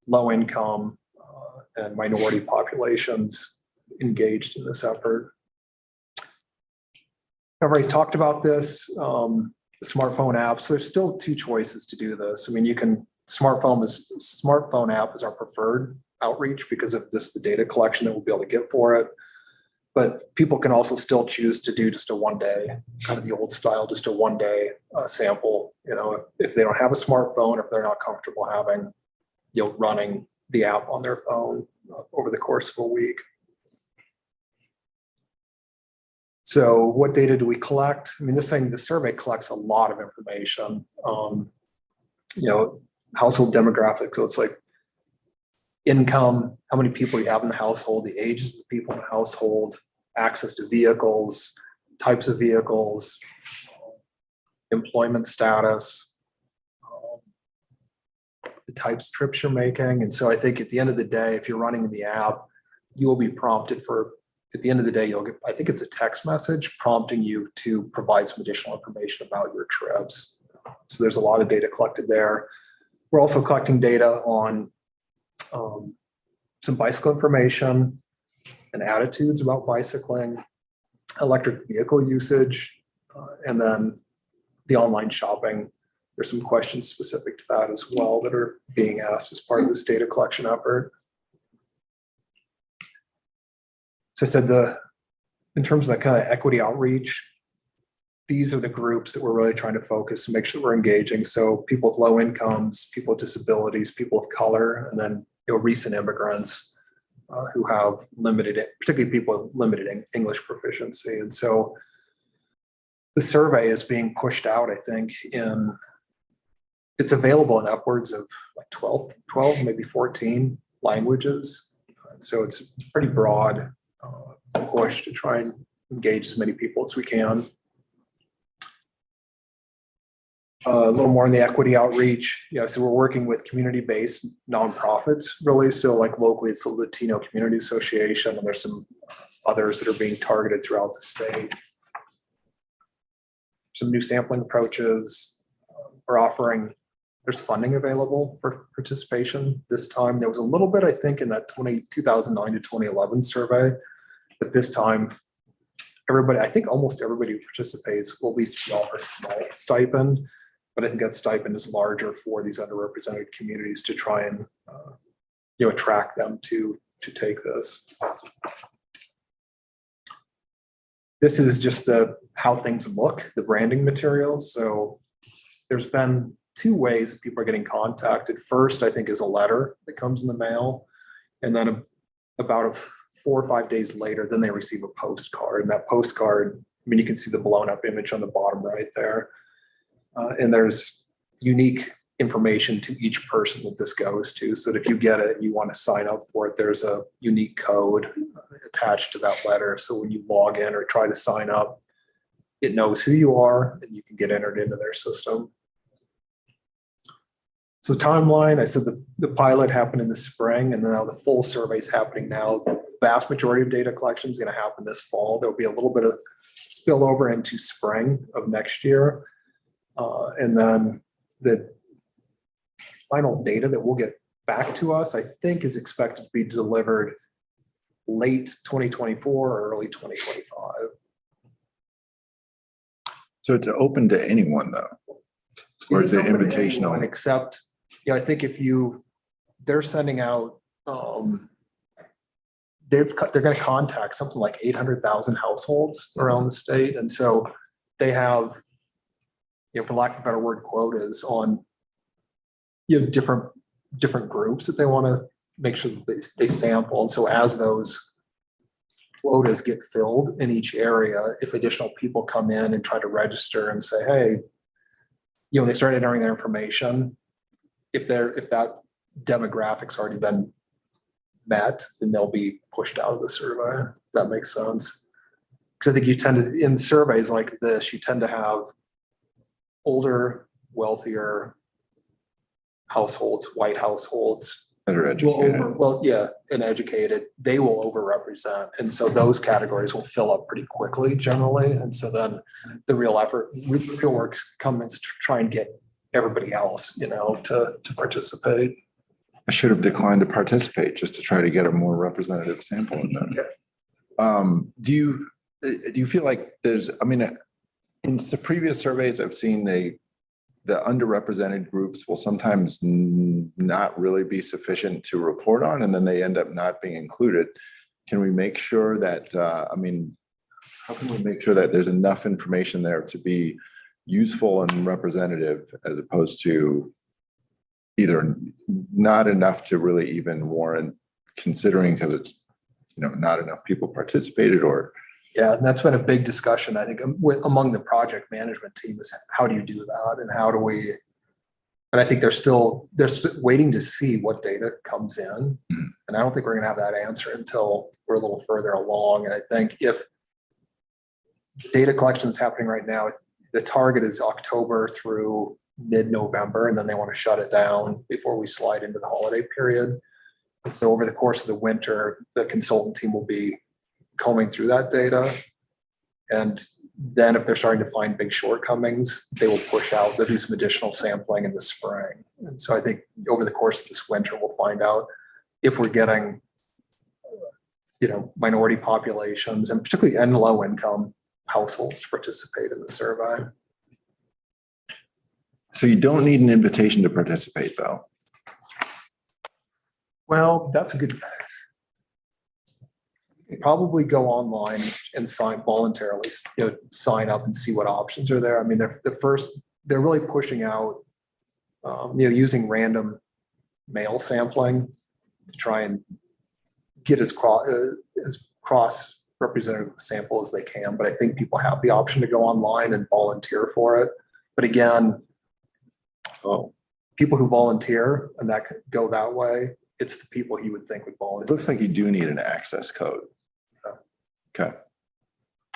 low income and minority populations engaged in this effort. I've already talked about this, the smartphone apps. There's still 2 choices to do this. I mean, smartphone app is our preferred outreach because of the data collection that we'll be able to get for it. But people can also still choose to do just a 1-day, kind of the old style, just a 1-day sample. If they don't have a smartphone, or if they're not comfortable having, running the app on their phone over the course of a week. So what data do we collect? I mean, the survey collects a lot of information. Household demographics. So it's like income, how many people you have in the household, the ages of the people in the household, access to vehicles, types of vehicles, employment status, the types of trips you're making. And so I think at the end of the day, if you're running the app, you will be prompted at the end of the day, you'll get, I think it's a text message prompting you to provide some additional information about your trips. So there's a lot of data collected there. We're also collecting data on some bicycle information and attitudes about bicycling, electric vehicle usage, and then the online shopping. There's some questions specific to that as well that are being asked as part of this data collection effort. So I said in terms of the kind of equity outreach, these are the groups that we're really trying to focus and make sure we're engaging. So people with low incomes, people with disabilities, people of color, and then recent immigrants who have limited, particularly people with limited English proficiency. And so the survey is being pushed out, I think, it's available in upwards of like 12, maybe 14 languages. So it's pretty broad push to try and engage as many people as we can. A little more in the equity outreach. Yeah, so we're working with community-based nonprofits, really. So like locally, it's the Latino Community Association, and there's some others that are being targeted throughout the state. Some new sampling approaches. We're offering, there's funding available for participation this time. There was a little bit, I think, in that 2009 to 2011 survey, but this time, everybody, I think almost everybody who participates will at least be offered a small stipend. But I think that stipend is larger for these underrepresented communities to try and attract them to take this. This is just how things look, the branding materials. So there's been two ways that people are getting contacted. First, I think, is a letter that comes in the mail, and then about 4 or 5 days later, then they receive a postcard. And that postcard, I mean, you can see the blown up image on the bottom right there. And there's unique information to each person that this goes to. So that if you get it, you want to sign up for it, there's a unique code attached to that letter. So when you log in or try to sign up, it knows who you are and you can get entered into their system. So timeline, I said the pilot happened in the spring, and now the full survey is happening now. The vast majority of data collection is going to happen this fall. There'll be a little bit of spillover into spring of next year. And then the final data that will get back to us, I think, is expected to be delivered late 2024 or early 2025. So it's open to anyone though? Or is it invitational? And except, I think they're sending out, they're going to contact something like 800,000 households around the state. And so they have, for lack of a better word, quotas on different groups that they want to make sure that they sample. And so as those quotas get filled in each area, if additional people come in and try to register and say, hey, they start entering their information, if that demographic's already been met, then they'll be pushed out of the survey. If that makes sense. Because I think you tend to, in surveys like this, you tend to have older, wealthier households, white households. Better educated. And educated, they will overrepresent. And so those categories will fill up pretty quickly generally. And so then the real work comes to try and get everybody else, to participate. I should have declined to participate just to try to get a more representative sample of them. Do you feel like in the previous surveys I've seen the underrepresented groups will sometimes not really be sufficient to report on, and then they end up not being included. Can we make sure that, how can we make sure that there's enough information there to be useful and representative, as opposed to either not enough to really even warrant considering because it's, not enough people participated, or Yeah, and that's been a big discussion, I think, among the project management team, is how do you do that, and how do we? And I think they're still waiting to see what data comes in, and I don't think we're going to have that answer until we're a little further along. And I think if data collection is happening right now, the target is October through mid-November, and then they want to shut it down before we slide into the holiday period. And so over the course of the winter, the consultant team will be combing through that data. And then if they're starting to find big shortcomings, they will push out, they'll do some additional sampling in the spring. And so I think over the course of this winter, we'll find out if we're getting, minority populations and particularly low income households to participate in the survey. so you don't need an invitation to participate though. Well, that's a good. You probably go online and voluntarily, sign up and see what options are there. I mean, they're really pushing out, using random mail sampling to try and get as cross representative sample as they can. But I think people have the option to go online and volunteer for it. But again, people who volunteer and that could go that way, it's the people he would think would It volunteer. looks like you do need an access code. Okay,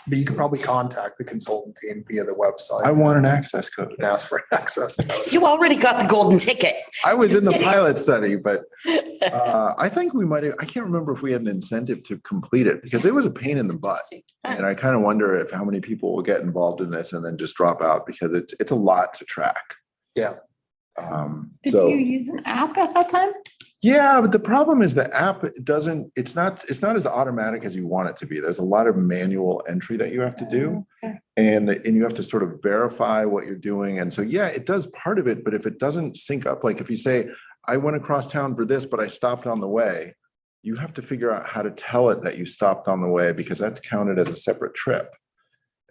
But you could probably contact the consultant team via the website. I want an access code. And ask for an access code. You already got the golden ticket. I was in the pilot study, but I think we might have, I can't remember if we had an incentive to complete it because it was a pain in the butt. And I kind of wonder if how many people will get involved in this and then just drop out because it's a lot to track. Yeah. Did So you use an app at that time? yeah, but the problem is the app doesn't, it's not as automatic as you want it to be. There's a lot of manual entry that you have to do. Okay. And you have to sort of verify what you're doing. And so, yeah, it does part of it, but if it doesn't sync up, like if you say, I went across town for this, but I stopped on the way, you have to figure out how to tell it that you stopped on the way because that's counted as a separate trip.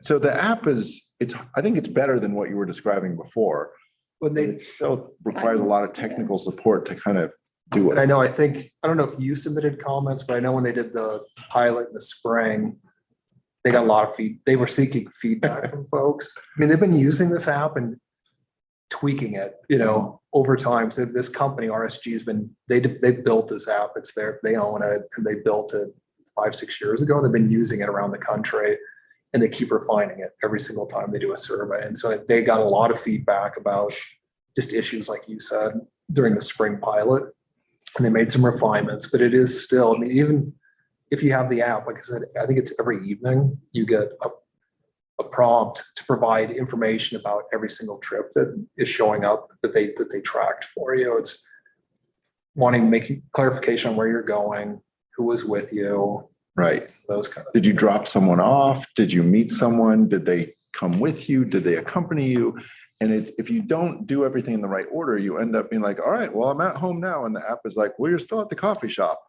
So the app I think it's better than what you were describing before. When It still requires a lot of technical support to kind of do And I it. know, I don't know if you submitted comments, but I know when they did the pilot in the spring, they got a lot of they were seeking feedback from folks. I mean, they've been using this app and tweaking it, over time. So this company, RSG, has been, they built this app. It's they own it, and they built it 5-6 years ago. They've been using it around the country and they keep refining it every single time they do a survey. And so they got a lot of feedback about just issues like you said during the spring pilot. And they made some refinements, but it is still, I mean, even if you have the app, like I said, I think it's every evening you get a prompt to provide information about every single trip that is showing up that they tracked for you. It's wanting to make clarification on where you're going, who was with you, Right. those kind of. Did you drop someone off? Did you meet someone? Did they come with you? Did they accompany you? And if you don't do everything in the right order, you end up being like, all right, well, I'm at home now. And the app is like, well, you're still at the coffee shop.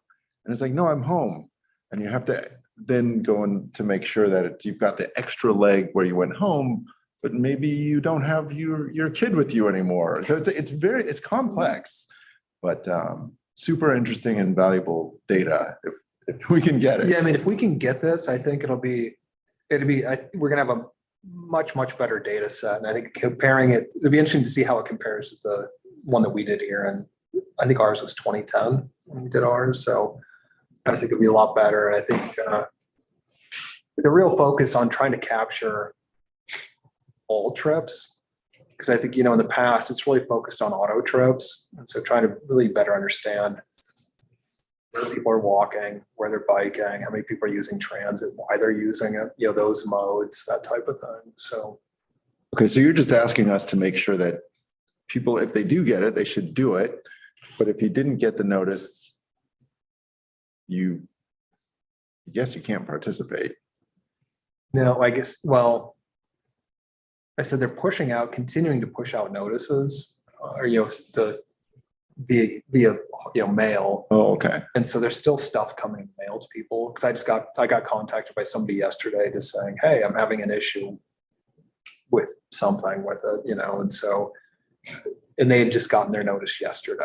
And it's like, no, I'm home. And you have to then go in to make sure that you've got the extra leg where you went home, but maybe you don't have your kid with you anymore. So it's complex, but super interesting and valuable data if we can get it. Yeah, I mean, if we can get this, I think we're gonna have a much better data set. And I think comparing it'd be interesting to see how it compares to the one that we did here. And I think ours was 2010 when we did ours. So I think it'd be a lot better. And I think the real focus on trying to capture all trips, because I think, in the past, it's really focused on auto trips. And so trying to really better understand where people are walking, where they're biking, how many people are using transit, why they're using it, those modes, that type of thing. So. Okay, so you're just asking us to make sure that people, if they do get it, they should do it. But if you didn't get the notice, you can't participate. No, I guess, I said they're continuing to push out notices, or, via mail. Oh, okay. And so there's still stuff coming in mail to people. Cause I got contacted by somebody yesterday just saying, hey, I'm having an issue with something with it, and they had just gotten their notice yesterday.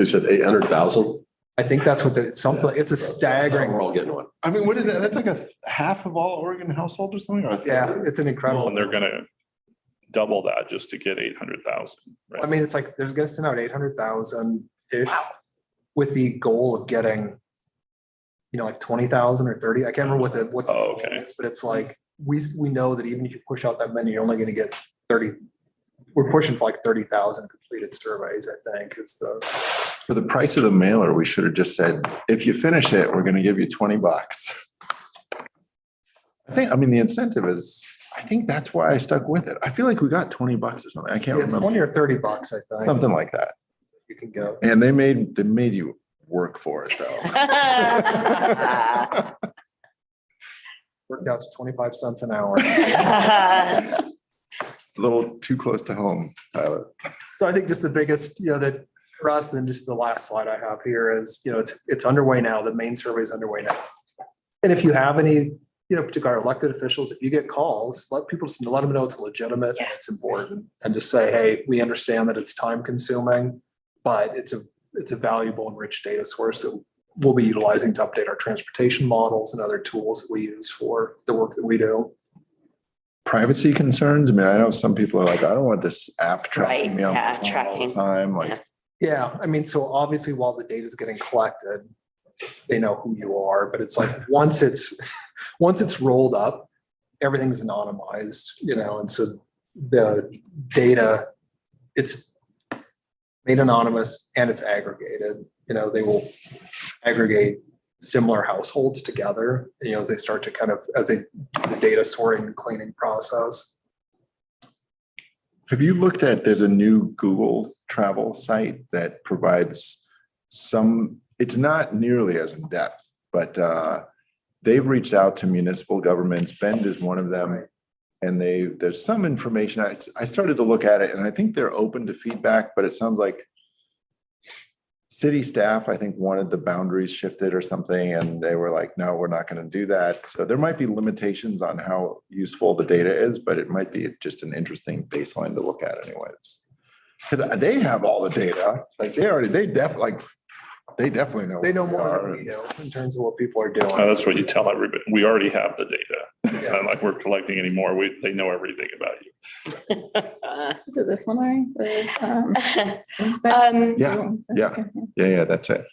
You said 800,000? I think that's what it's a staggering. We're all getting one. I mean, what is that? That's like a half of all Oregon households or something? Or a third? Yeah, it's an incredible. Well, and they're gonna double that just to get 800,000. I mean, it's like, there's gonna send out 800,000-ish with the goal of getting, like 20,000 or 30. I can't remember what the Oh, goal okay. is, but it's like, we know that even if you push out that many, you're only gonna get 30. We're pushing for like 30,000 completed surveys, I think, is For the price of the mailer, we should have just said, if you finish it, we're going to give you $20. The incentive is, I think that's why I stuck with it. I feel like we got $20 or something. I can't it's remember. $20 or $30, I think. Something like that. You can go. And they made you work for it though. Worked out to 25 cents an hour. A little too close to home, Tyler. So I think just the biggest, that for us, then just the last slide I have here is, it's underway now. The main survey is underway now. And if you have any, particular elected officials, if you get calls, let them know it's legitimate and it's important, and just say, hey, we understand that it's time consuming, but it's a valuable and rich data source that we'll be utilizing to update our transportation models and other tools that we use for the work that we do. Privacy concerns. I mean, I know some people are like, I don't want this app tracking Right, me on yeah, my phone all the tracking. time. Like, Yeah. Yeah, I mean, so obviously while the data is getting collected, they know who you are, but it's like once it's rolled up, everything's anonymized, and so the data, it's made anonymous and it's aggregated. They will aggregate similar households together, as they start to kind of, as they do the data sorting and cleaning process. have you looked at, there's a new Google travel site that provides it's not nearly as in depth, but they've reached out to municipal governments. Bend is one of them. And there's some information. I started to look at it and I think they're open to feedback, but it sounds like city staff, I think, wanted the boundaries shifted or something. And they were like, no, we're not going to do that. So there might be limitations on how useful the data is, but it might be just an interesting baseline to look at anyways. Because they have all the data. Like they definitely know. They know what we more are. than we do in terms of what people are doing. That's what you tell everybody. We already have the data. It's not like we're collecting anymore. They know everything about you. Is it this one, Larry? Yeah, that's it.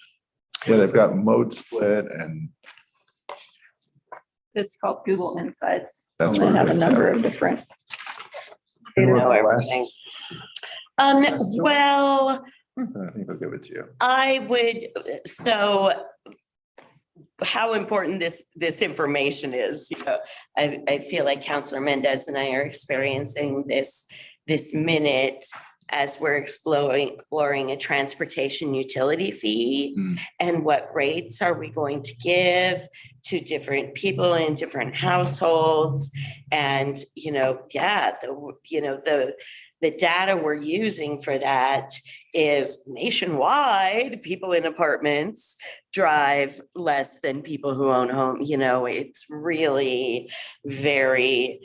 Yeah, they've got mode split and It's called Google Insights. That's They what it have a is, number yeah. of different. You know Northwest. everything. Well, I think I'll give it to you. I would, so how important this information is, I feel like Councilor Mendez and I are experiencing this minute as we're exploring a transportation utility fee and what rates are we going to give to different people in different households. And, the data we're using for that is nationwide. People in apartments drive less than people who own home. It's really very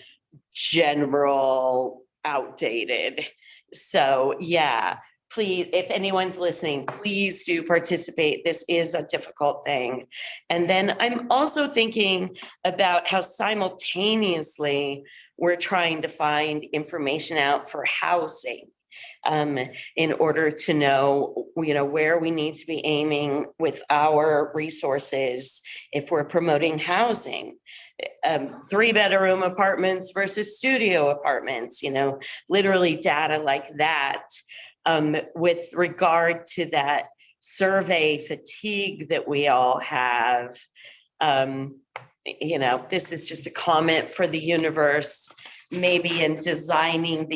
general, outdated. So yeah, please, if anyone's listening, please do participate. This is a difficult thing. And then I'm also thinking about how simultaneously we're trying to find information out for housing in order to know, where we need to be aiming with our resources if we're promoting housing. 3-bedroom apartments versus studio apartments, literally data like that. With regard to that survey fatigue that we all have, this is just a comment for the universe, maybe in designing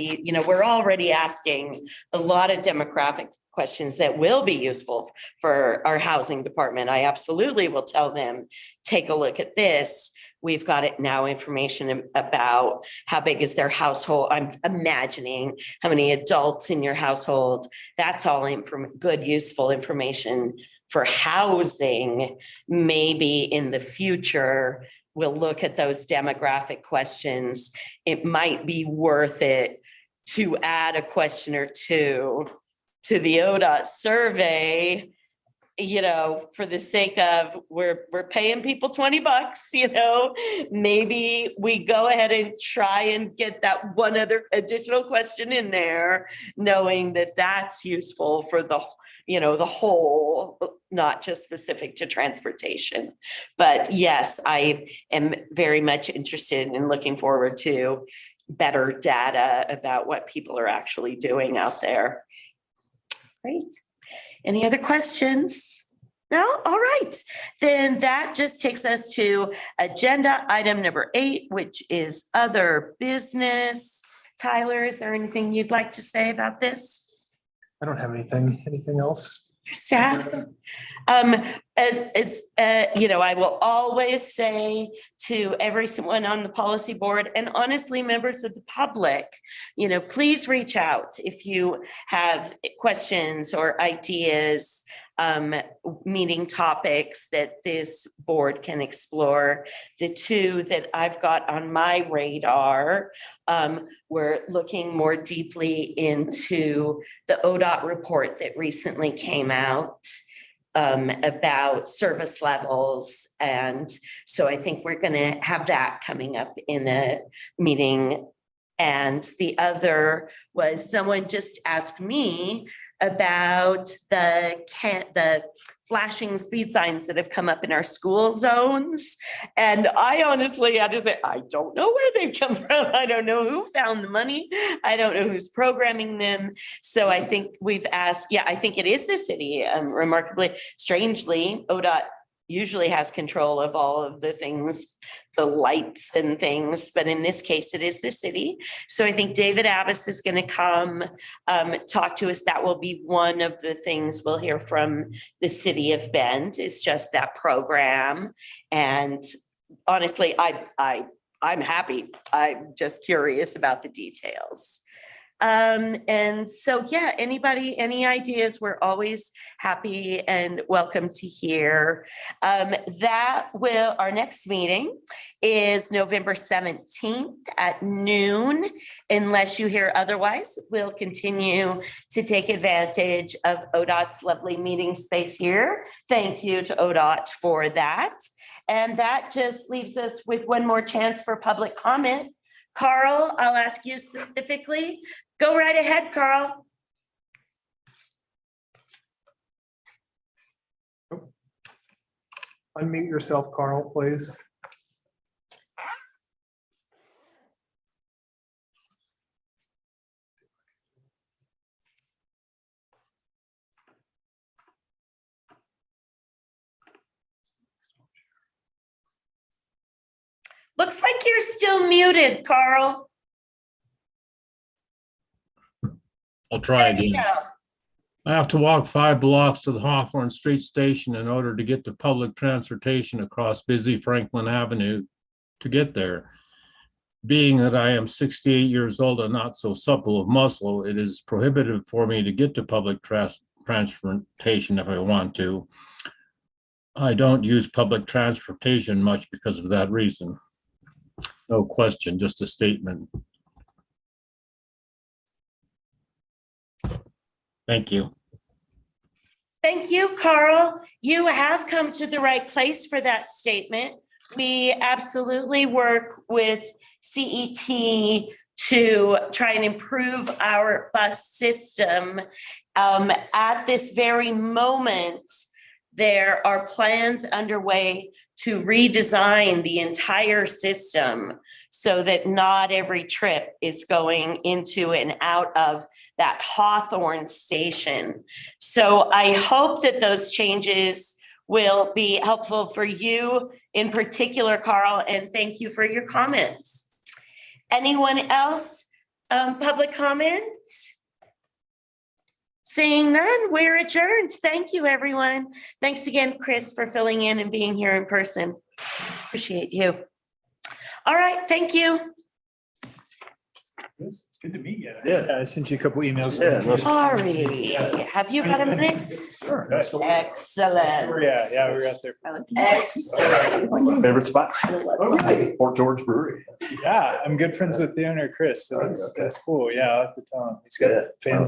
we're already asking a lot of demographic questions that will be useful for our housing department. I absolutely will tell them, take a look at this. We've got it now, information about how big is their household. I'm imagining how many adults in your household. That's all good, useful information for housing. Maybe in the future, we'll look at those demographic questions. It might be worth it to add a question or two to the ODOT survey, for the sake of we're paying people $20, maybe we go ahead and try and get that one other additional question in there, knowing that that's useful for the whole, not just specific to transportation. But yes, I am very much interested in looking forward to better data about what people are actually doing out there. Great. Any other questions? No? All right. Then that just takes us to agenda item number 8, which is other business. Tyler, is there anything you'd like to say about this? I don't have anything else. Staff? I will always say to everyone on the policy board, and honestly, members of the public, please reach out if you have questions or ideas. meeting topics that this board can explore. The two that I've got on my radar, we're looking more deeply into the ODOT report that recently came out about service levels. And so I think we're going to have that coming up in a meeting. And the other was someone just asked me about the flashing speed signs that have come up in our school zones. And I honestly had to say, I don't know where they've come from. I don't know who found the money. I don't know who's programming them. So I think we've asked, yeah, I think it is the city. Remarkably, strangely, ODOT usually has control of all of the things, the lights and things, but in this case, it is the city. So I think David Abbas is going to come talk to us. That will be one of the things we'll hear from the city of Bend, is just that program. And honestly, I'm happy. I'm just curious about the details. And so, yeah, anybody, any ideas, we're always happy and welcome to hear. Our next meeting is November 17th at noon. Unless you hear otherwise, we'll continue to take advantage of ODOT's lovely meeting space here. Thank you to ODOT for that. And that just leaves us with one more chance for public comment. Carl, I'll ask you specifically. Go right ahead, Carl. Unmute yourself, Carl, please. Looks like you're still muted, Carl. I'll try There you again. go. I have to walk 5 blocks to the Hawthorne Street Station in order to get to public transportation across busy Franklin Avenue to get there. Being that I am 68 years old and not so supple of muscle, it is prohibitive for me to get to public transportation if I want to. I don't use public transportation much because of that reason. No question, just a statement. Thank you. Thank you, Carl. You have come to the right place for that statement. We absolutely work with CET to try and improve our bus system. At this very moment, there are plans underway to redesign the entire system so that not every trip is going into and out of that Hawthorne station. So I hope that those changes will be helpful for you in particular, Carl, and thank you for your comments. Anyone else? Public comments? Seeing none, we're adjourned. Thank you, everyone. Thanks again, Chris, for filling in and being here in person. Appreciate you. All right, thank you. It's good to meet you. Yeah. I sent you a couple emails. Yeah, Sorry, have you got a minute? Sure. Excellent. Yeah, we were out there. Excellent. Favorite spots? Port George Brewery. Yeah, I'm good friends with the owner, Chris, so that's cool. Yeah, I'll have to tell him. He's got fans